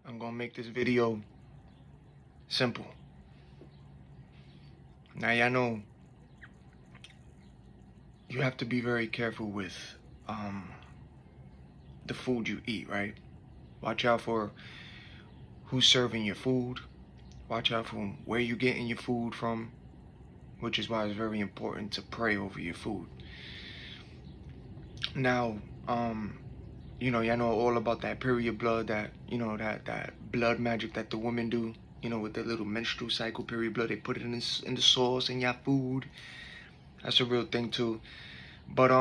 I'm gonna make this video simple. Now y'all know you have to be very careful with the food you eat, right? Watch out for who's serving your food. Watch out for where you're getting your food from, which is why it's very important to pray over your food. Now, y'all know all about that period blood, that that blood magic that the women do. With their little menstrual cycle, period blood, they put it in the sauce in your food. That's a real thing too. But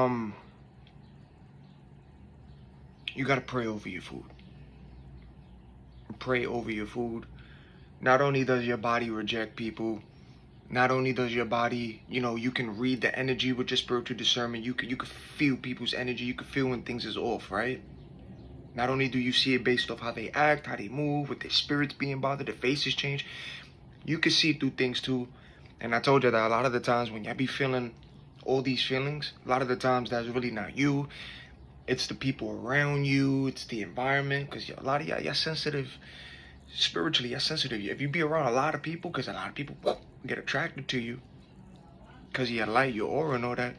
you gotta pray over your food. Pray over your food. Not only does your body reject people, not only does your body, you can read the energy with your spiritual discernment. You can feel people's energy. You can feel when things is off, right? Not only do you see it based off how they act, how they move, with their spirits being bothered, their faces change. You can see through things too. And I told you that a lot of the times when y'all be feeling all these feelings, a lot of the times that's really not you. It's the people around you. It's the environment. Because a lot of y'all sensitive. Spiritually, you're sensitive. If you be around a lot of people, because a lot of people get attracted to you because of your light, your aura and all that.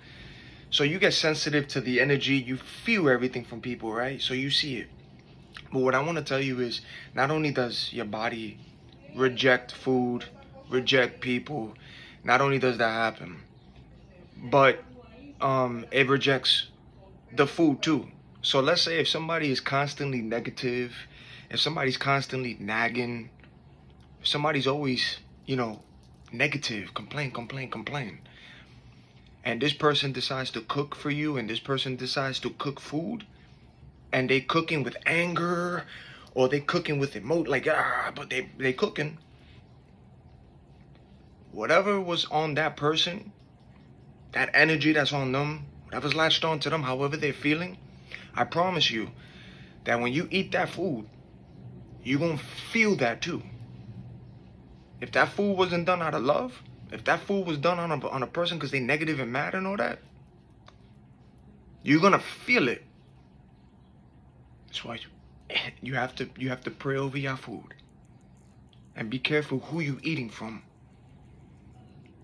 So you get sensitive to the energy. You feel everything from people, right? So you see it. But what I want to tell you is, not only does your body reject food, reject people, not only does that happen, but it rejects the food too. So let's say if somebody is constantly negative, if somebody's constantly nagging, if somebody's always, negative, complain, and this person decides to cook for you, and this person decides to cook food, and they cooking with anger, or they cooking with but they cooking. Whatever was on that person, that energy that's on them, whatever's latched on to them, however they're feeling, I promise you that when you eat that food, you're going to feel that too. If that food wasn't done out of love, if that food was done on a person because they negative and mad and all that, you're going to feel it. That's why you have to pray over your food. And be careful who you eating from.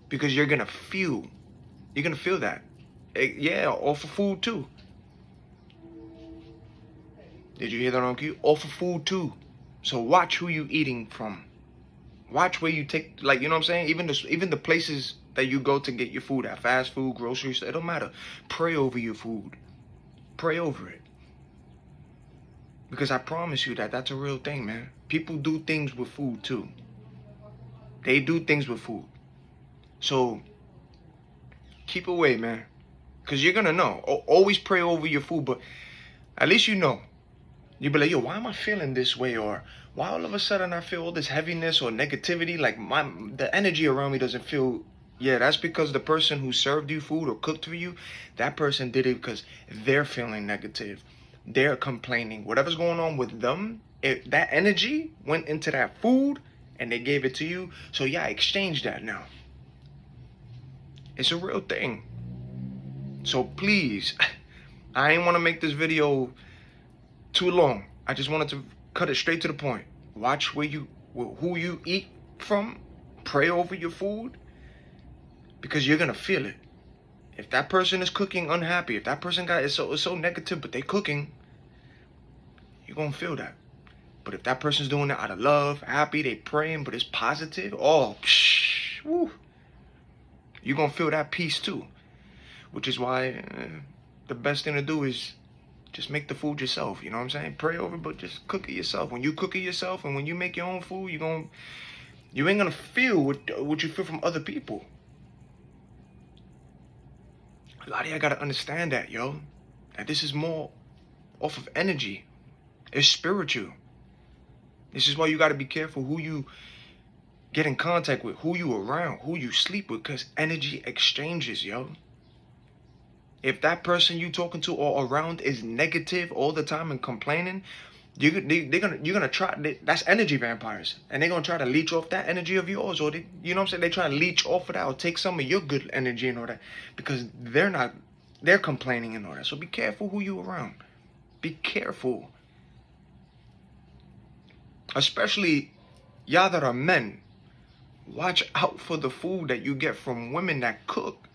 Because you're going to feel that. Yeah, off of food too. Did you hear that on cue? Off of food too. So watch who you eating from. Watch where you take, you know what I'm saying? Even the places that you go to get your food at, fast food, grocery store, it don't matter. Pray over your food. Pray over it. Because I promise you that that's a real thing, man. People do things with food too. They do things with food. So keep away, man. Because you're going to know. Always pray over your food, but at least you know. You be like, yo, why am I feeling this way? Or why all of a sudden I feel all this heaviness or negativity? Like the energy around me doesn't feel. Yeah, that's because the person who served you food or cooked for you, that person did it because they're feeling negative. They're complaining. Whatever's going on with them, that energy went into that food and they gave it to you. So yeah, exchange that now. It's a real thing. So please, I ain't want to make this video too long. I just wanted to cut it straight to the point. Watch who you eat from. Pray over your food, because you're gonna feel it. If that person is cooking unhappy, if that person is so negative, but they cooking, you're gonna feel that. But if that person's doing it out of love, happy, they praying, but it's positive, woo, you're gonna feel that peace too. Which is why the best thing to do is just make the food yourself. You know what I'm saying? Pray over it, but just cook it yourself. When you cook it yourself and when you make your own food, you ain't gonna feel what you feel from other people. A lot of y'all gotta understand that, yo. That this is more off of energy. It's spiritual. This is why you gotta be careful who you get in contact with, who you around, who you sleep with, because energy exchanges, yo. If that person you talking to or around is negative all the time and complaining, you're gonna try. That's energy vampires, and they're gonna try to leech off that energy of yours, or you know what I'm saying? They try to leech off of that, or take some of your good energy and all that, because they're complaining and all that. So be careful who you around. Be careful. Especially y'all that are men. Watch out for the food that you get from women that cook.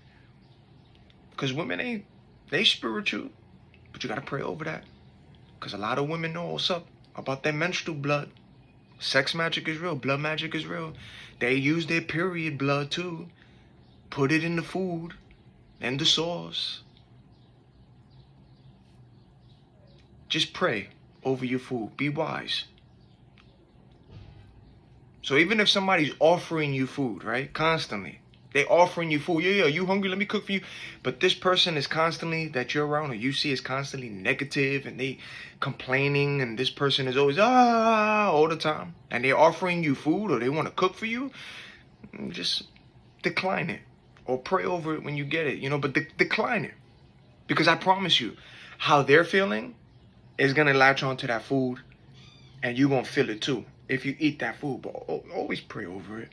Because women they spiritual. But you got to pray over that. Because a lot of women know what's up about their menstrual blood. Sex magic is real. Blood magic is real. They use their period blood too. Put it in the food and the sauce. Just pray over your food. Be wise. So even if somebody's offering you food, right? Constantly. They offering you food. Yeah, you hungry? Let me cook for you. But this person is constantly, that you're around or you see, is constantly negative and they complaining, and this person is always all the time. And they're offering you food or they want to cook for you. Just decline it. Or pray over it when you get it, but decline it. Because I promise you, how they're feeling is going to latch onto that food and you're going to feel it too if you eat that food. But always pray over it.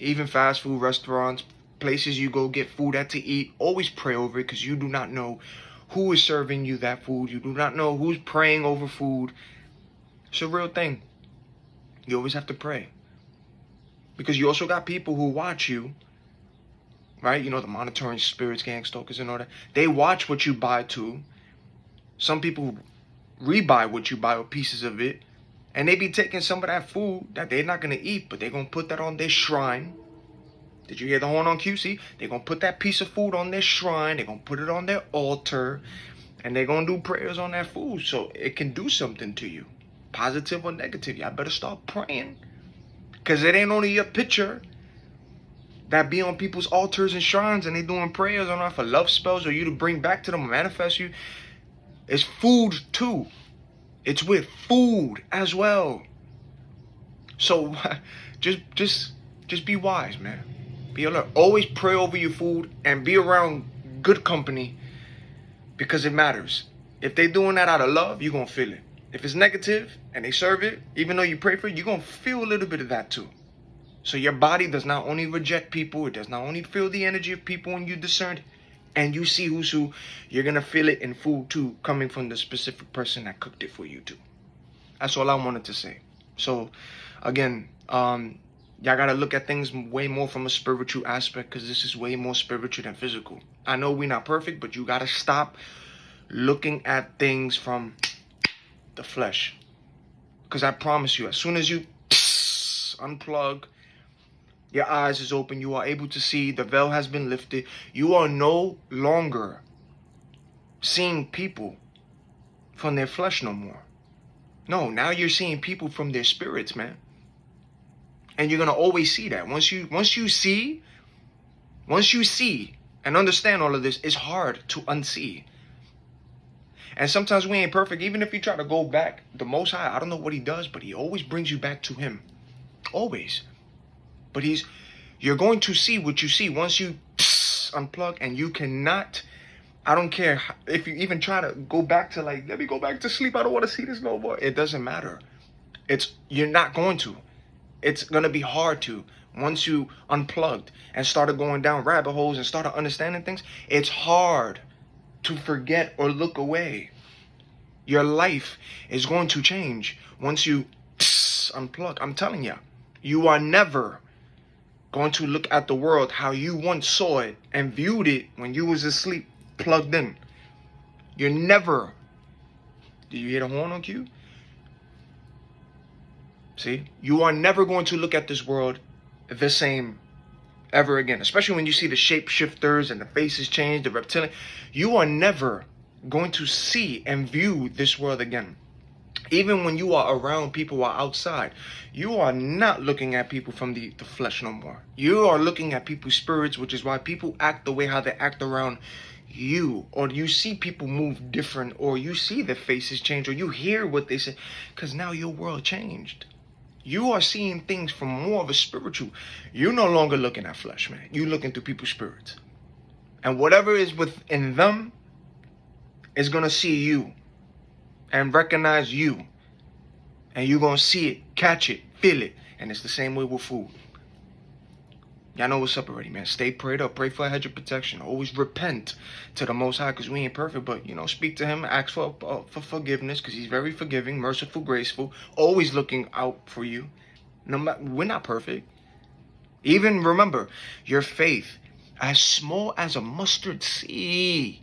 Even fast food restaurants, places you go get food at to eat, always pray over it, because you do not know who is serving you that food. You do not know who's praying over food. It's a real thing. You always have to pray. Because you also got people who watch you, right? The monitoring spirits, gang stalkers and all that. They watch what you buy too. Some people rebuy what you buy or pieces of it. And they be taking some of that food that they're not going to eat, but they're going to put that on their shrine. Did you hear the horn on QC? They're going to put that piece of food on their shrine. They're going to put it on their altar. And they're going to do prayers on that food. So it can do something to you. Positive or negative. Y'all better start praying. Because it ain't only your picture that be on people's altars and shrines and they doing prayers on for love spells or you to bring back to them or manifest you. It's food too. It's with food as well. So just be wise, man. Be alert. Always pray over your food and be around good company, because it matters. If they're doing that out of love, you're going to feel it. If it's negative and they serve it, even though you pray for it, you're going to feel a little bit of that too. So your body does not only reject people, it does not only feel the energy of people when you discern and you see who's who, you're going to feel it in food too, coming from the specific person that cooked it for you too. That's all I wanted to say. So, again, y'all got to look at things way more from a spiritual aspect, because this is way more spiritual than physical. I know we're not perfect, but you got to stop looking at things from the flesh. Because I promise you, as soon as you unplug, your eyes is open, you are able to see, the veil has been lifted. You are no longer seeing people from their flesh no more. No, now you're seeing people from their spirits, man. And you're going to always see that. Once you see and understand all of this, it's hard to unsee. And sometimes we ain't perfect. Even if you try to go back, the Most High, I don't know what he does, but he always brings you back to him. Always. But you're going to see what you see once you unplug, and you cannot, I don't care if you even try to go back to let me go back to sleep. I don't want to see this no more. It doesn't matter. You're not going to. It's going to be hard to. Once you unplugged and started going down rabbit holes and started understanding things, it's hard to forget or look away. Your life is going to change once you unplug. I'm telling you, you are never going to look at the world how you once saw it and viewed it when you was asleep, plugged in. You're never. Do you hear the horn on cue? See, you are never going to look at this world the same ever again, especially when you see the shapeshifters and the faces change, the reptilian. You are never going to see and view this world again. Even when you are around people who are outside, you are not looking at people from the flesh no more. You are looking at people's spirits, which is why people act the way how they act around you. Or you see people move different, or you see their faces change, or you hear what they say, because now your world changed. You are seeing things from more of a spiritual. You're no longer looking at flesh, man. You're looking through people's spirits. And whatever is within them is going to see you and recognize you. And you're going to see it, catch it, feel it. And it's the same way with food. Y'all know what's up already, man. Stay prayed up. Pray for a hedge of protection. Always repent to the Most High, because we ain't perfect. But, speak to him. Ask for forgiveness, because he's very forgiving, merciful, graceful. Always looking out for you. We're not perfect. Even remember, your faith, as small as a mustard seed.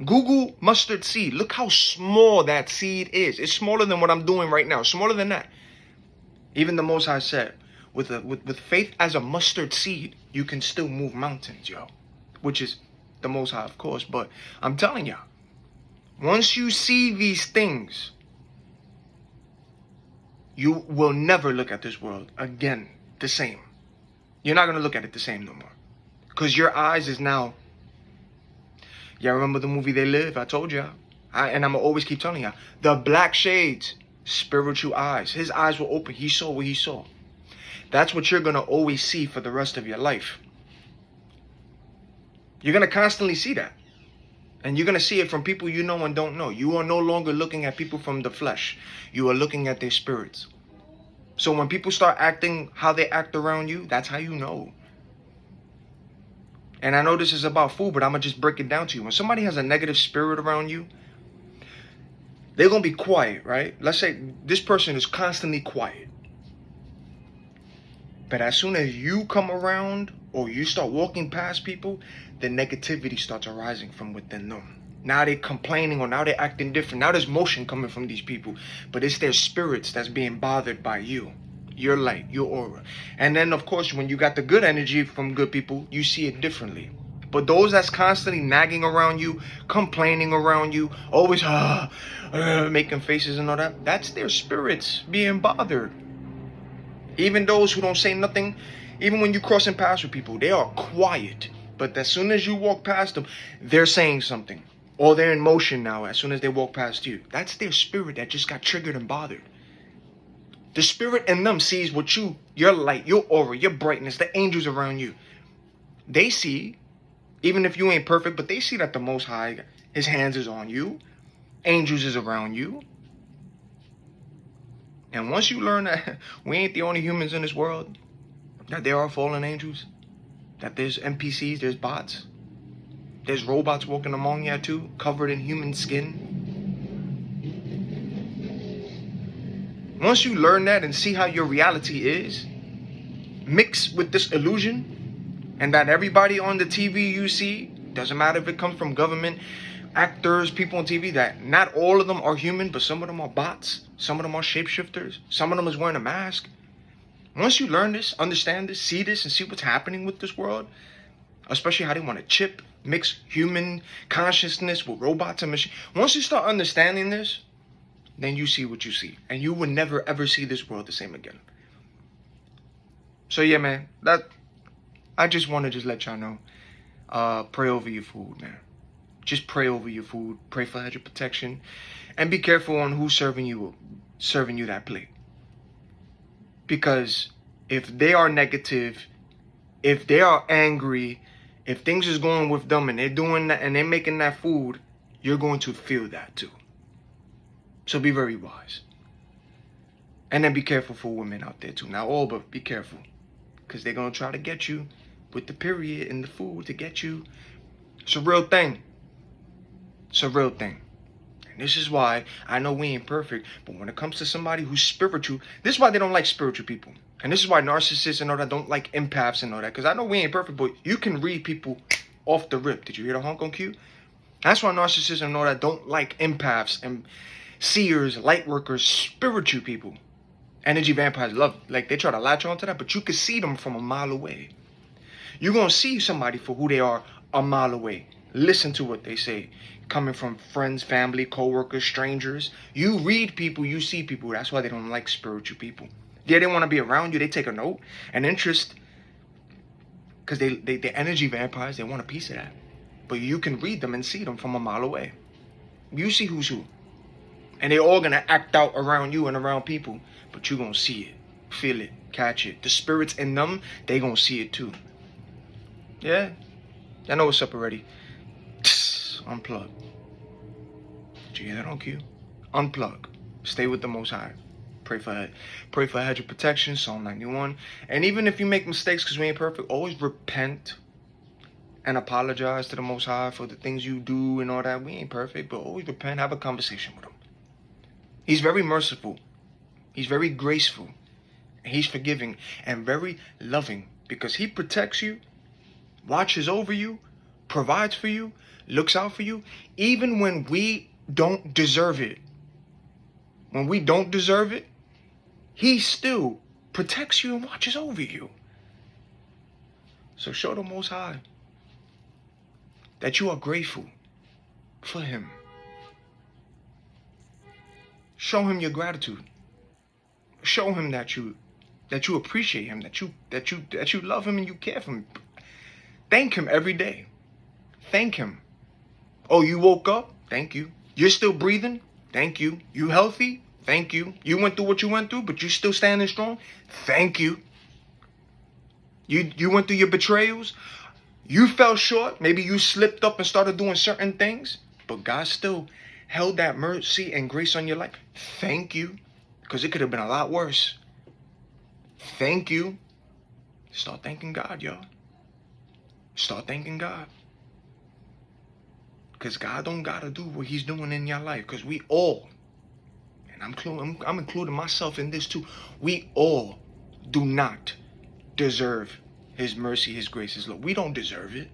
Google mustard seed. Look how small that seed is. It's smaller than what I'm doing right now. Smaller than that. Even the Most High said, with faith as a mustard seed, you can still move mountains, yo. Which is the Most High, of course. But I'm telling y'all, once you see these things, you will never look at this world again the same. You're not going to look at it the same no more. Because your eyes is now... Y'all remember the movie They Live? I told y'all. And I'm going to always keep telling y'all. The black shades, spiritual eyes. His eyes were open. He saw what he saw. That's what you're going to always see for the rest of your life. You're going to constantly see that. And you're going to see it from people you know and don't know. You are no longer looking at people from the flesh. You are looking at their spirits. So when people start acting how they act around you, that's how you know. And I know this is about food, but I'm going to just break it down to you. When somebody has a negative spirit around you, they're going to be quiet, right? Let's say this person is constantly quiet. But as soon as you come around or you start walking past people, the negativity starts arising from within them. Now they're complaining, or now they're acting different. Now there's motion coming from these people. But it's their spirits that's being bothered by you. Your light, your aura. And then, of course, when you got the good energy from good people, you see it differently. But those that's constantly nagging around you, complaining around you, always making faces and all that, that's their spirits being bothered. Even those who don't say nothing, even when you're crossing paths with people, they are quiet. But as soon as you walk past them, they're saying something. Or they're in motion now as soon as they walk past you. That's their spirit that just got triggered and bothered. The spirit in them sees what your light, your aura, your brightness, the angels around you. They see, even if you ain't perfect, but they see that the Most High, his hands is on you. Angels is around you. And once you learn that we ain't the only humans in this world, that there are fallen angels, that there's NPCs, there's bots, there's robots walking among you too, covered in human skin. Once you learn that and see how your reality is, mixed with this illusion, and that everybody on the TV you see, doesn't matter if it comes from government, actors, people on TV, that not all of them are human, but some of them are bots, some of them are shapeshifters, some of them is wearing a mask. Once you learn this, understand this, see this, and see what's happening with this world, especially how they want to mix human consciousness with robots and machines. Once you start understanding this, then you see what you see. And you will never, ever see this world the same again. So yeah, man, I just want to let y'all know. Pray over your food, man. Just pray over your food. Pray for hedge of protection. And be careful on who's serving you that plate. Because if they are negative, if they are angry, if things is going with them and they're doing that and they're making that food, you're going to feel that too. So be very wise. And then be careful for women out there too. Not all, but be careful. Because they're going to try to get you with the period and the food to get you. It's a real thing. It's a real thing. And this is why I know we ain't perfect. But when it comes to somebody who's spiritual, this is why they don't like spiritual people. And this is why narcissists and all that don't like empaths and all that. Because I know we ain't perfect, but you can read people off the rip. Did you hear the Hong Kong cue? That's why narcissists and all that don't like empaths and seers, light workers, spiritual people. Energy vampires love, like they try to latch onto that, but you can see them from a mile away. You're going to see somebody for who they are a mile away. Listen to what they say. Coming from friends, family, co-workers, strangers. You read people, you see people. That's why they don't like spiritual people. Yeah, they want to be around you. They take a note, an interest. Because they're energy vampires. They want a piece of that. But you can read them and see them from a mile away. You see who's who. And they're all going to act out around you and around people. But you're going to see it, feel it, catch it. The spirits in them, they going to see it too. Yeah? Y'all know what's up already. Unplug. Did you hear that on cue? Unplug. Stay with the Most High. Pray for a hedge of protection, Psalm 91. And even if you make mistakes, because we ain't perfect, always repent and apologize to the Most High for the things you do and all that. We ain't perfect, but always repent, have a conversation with him. He's very merciful. He's very graceful. He's forgiving and very loving, because he protects you, watches over you, provides for you, looks out for you, even when we don't deserve it. When we don't deserve it, he still protects you and watches over you. So show the Most High that you are grateful for him. Show him your gratitude. Show him that you appreciate him, that you love him and you care for him. Thank him every day. Thank him. Oh, you woke up? Thank you. You're still breathing? Thank you. You healthy? Thank you. You went through what you went through, but you still standing strong? Thank you. You went through your betrayals? You fell short. Maybe you slipped up and started doing certain things, but God still held that mercy and grace on your life. Thank you, because it could have been a lot worse. Thank you. Start thanking God, y'all. Start thanking God. Because God don't got to do what he's doing in your life. Because we all, and I'm including myself in this too, we all do not deserve his mercy, his grace, his love. We don't deserve it.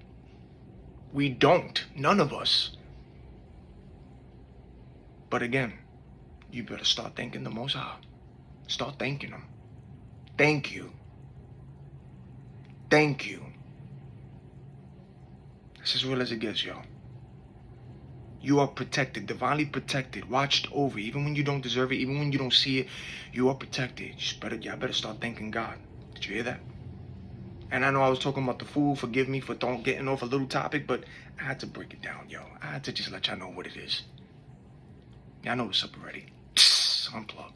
We don't. None of us. But again, you better start thanking the Most High. Start thanking him. Thank you. Thank you. That's as real as it gets, y'all. You are protected, divinely protected, watched over. Even when you don't deserve it, even when you don't see it, you are protected. Y'all better start thanking God. Did you hear that? And I know I was talking about the food. Forgive me for getting off a little topic, but I had to break it down, yo. I had to just let y'all know what it is. Y'all know what's up already. Unplug.